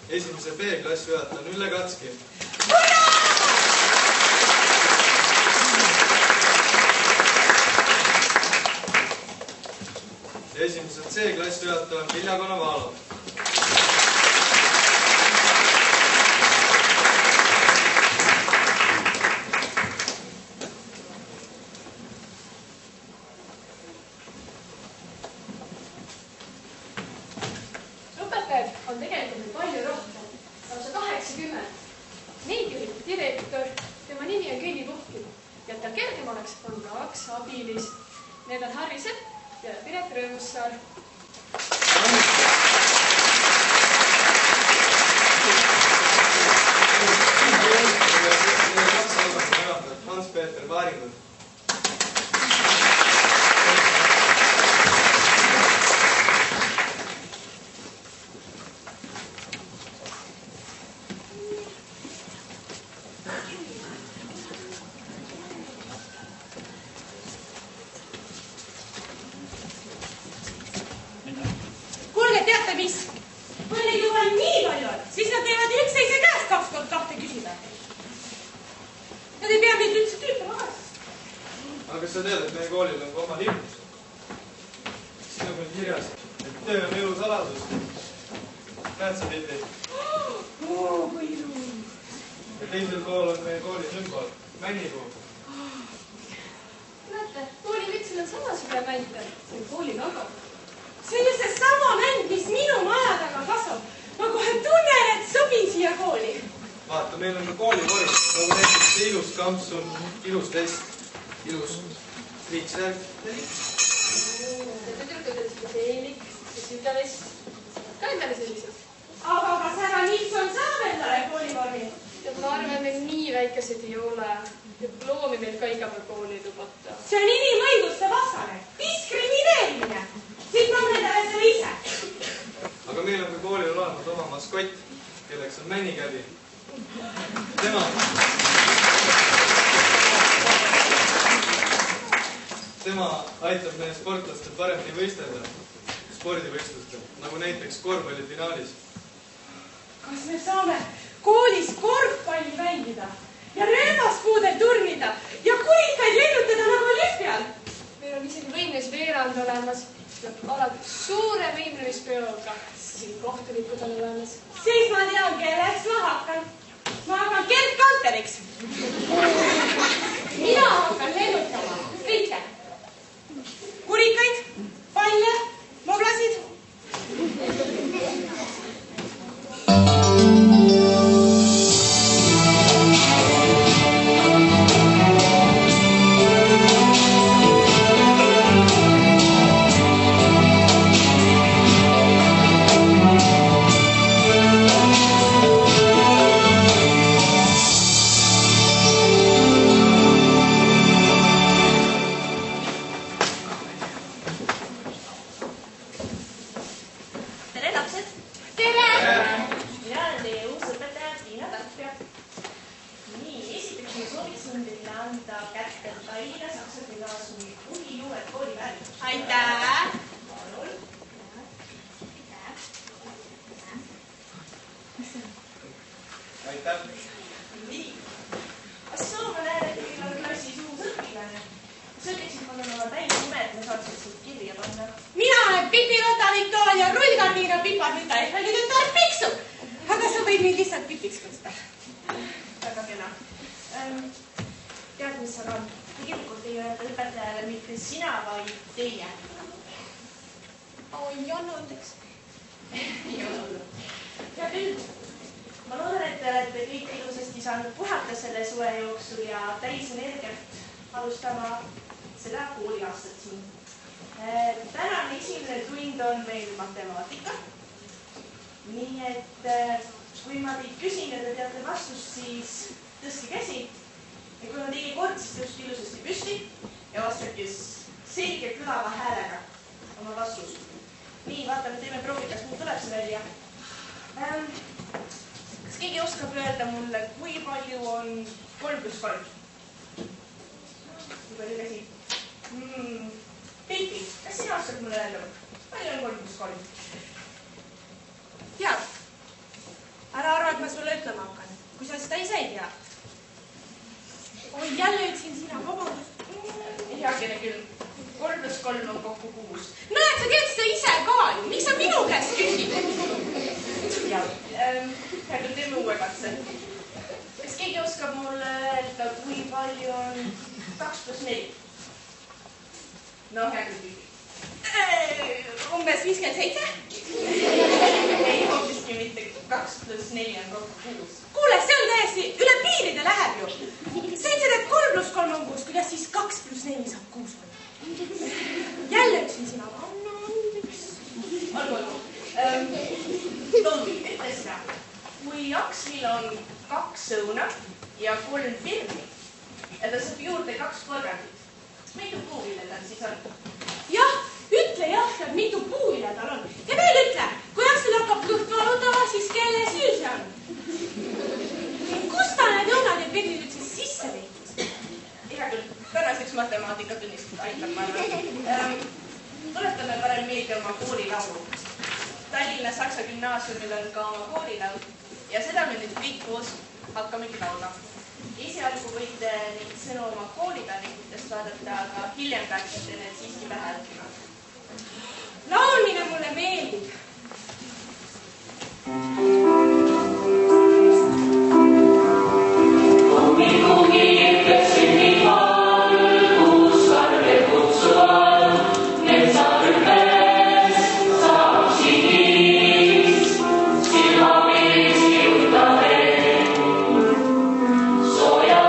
Esimese B-klassi juhataja on Ülle Katski. Esimese C-klassi juhataja on Vilja Konovalov. Need on Harri Sepp ja Piret Rõõmussaar. Hans-Peeter Vaaringud. Kas sa tead, et meie koolil on ka oma linnus? Siin on kirjas, et töö on elu saladus. Näed sa pildi? Kui ilus! Ja teisel pool on meie kooli sümbol, männipuu. Näete, kooli vitsil on samasugune mänd. See on kooli logo. See on just see sama mänd, mis minu maja taga kasvab. Ma kohe tunnen, et sobin siia kooli. Vaata, meil on ka koolivorm, nagu näiteks see ilus kampsun, ilus vest. Ilus triiksärk ja liks. Tüdrukad on seda seelik, südavest. Ka endale sellised. Aga kas härra Nilsson saab endale koolivormi? Ja ma arvan, meil nii väikesed ei ole. Loomi meil ka iga päev kooli lubata. See on inimõiguste vastane. Diskrimineerimine. Siit ma mõnedale seda ise. olemas oma maskott, kelleks on Männikäbi. Tema aitab meie sportlastel paremini võistelda spordivõistlustel, nagu näiteks korvpallifinaalis. Kas me saame koolis korvpalli mängida ja rööbaspuudel turnida ja kurikaid lennutada nagu olümpial? Meil on isegi võimlemisveerand olemas. Alati suure võimlemispeoga. Siin kohtunikud on olemas. Siis ma tean, kelleks ma hakkan. Ma hakkan Gerd Kanteriks. Mina hakkan lennutama kõike. Kurikaid, palle, moblasid. Umbes 57? Ei, hoopiski mitte 2 + 4 on kokku 6. Kuule, see on täiesti üle piiride läheb ju. 7 teeb 3 + 3 on 6, kuidas siis 2 + 4 saab 6 olla? Jälle ütlesin sina. Anna andeks. Olgu. Tommi, ütle sina. Kui Akslil on 2 õuna ja 3 firmi ja ta saab juurde 2 porgandit, mitu puuvilja tal siis on? Jah, ütle jah, et mitu puuvilja tal on. Ja veel ütle, kui Akslil hakkab kõht valutama, siis kelle süü see on? Kus ta need õunad ja pirdid üldse sisse veetis? Hea küll, tänaseks matemaatikatunnistada aitab ma arvan. Tuletame parem meelde oma koolilaulu. Tallinna Saksa Gümnaasiumil on ka oma koolilaul ja seda me nüüd kõik koos hakkamegi laulma. Esialgu võite neid sõnu oma koolipäevikutest vaadata, aga hiljem peaksite need siiski pähe õppima. Laulmine mulle meeldib. Soja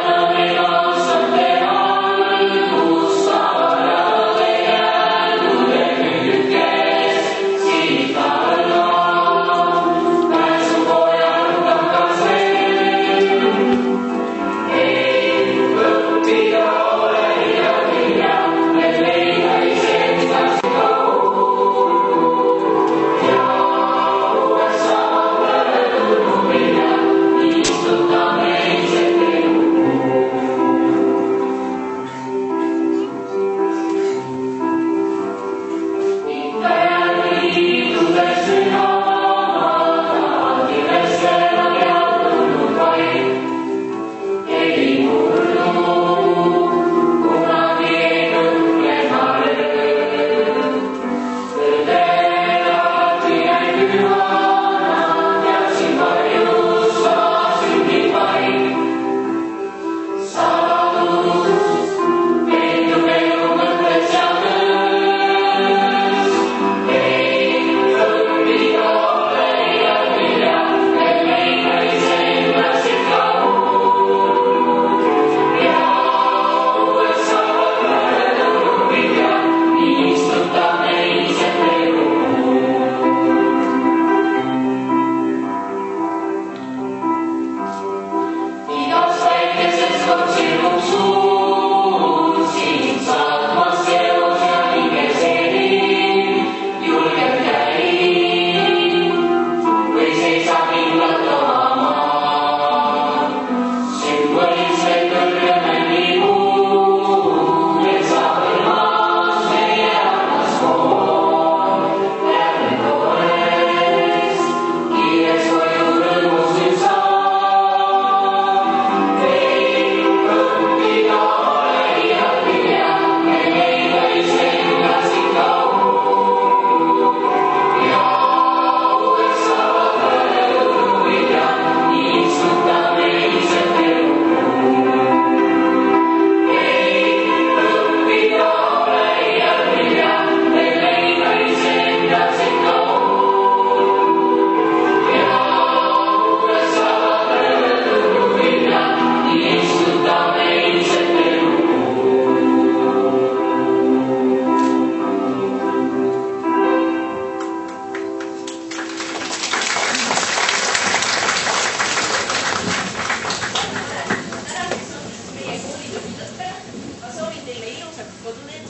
koduteed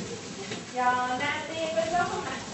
ja näen teiega juba homme.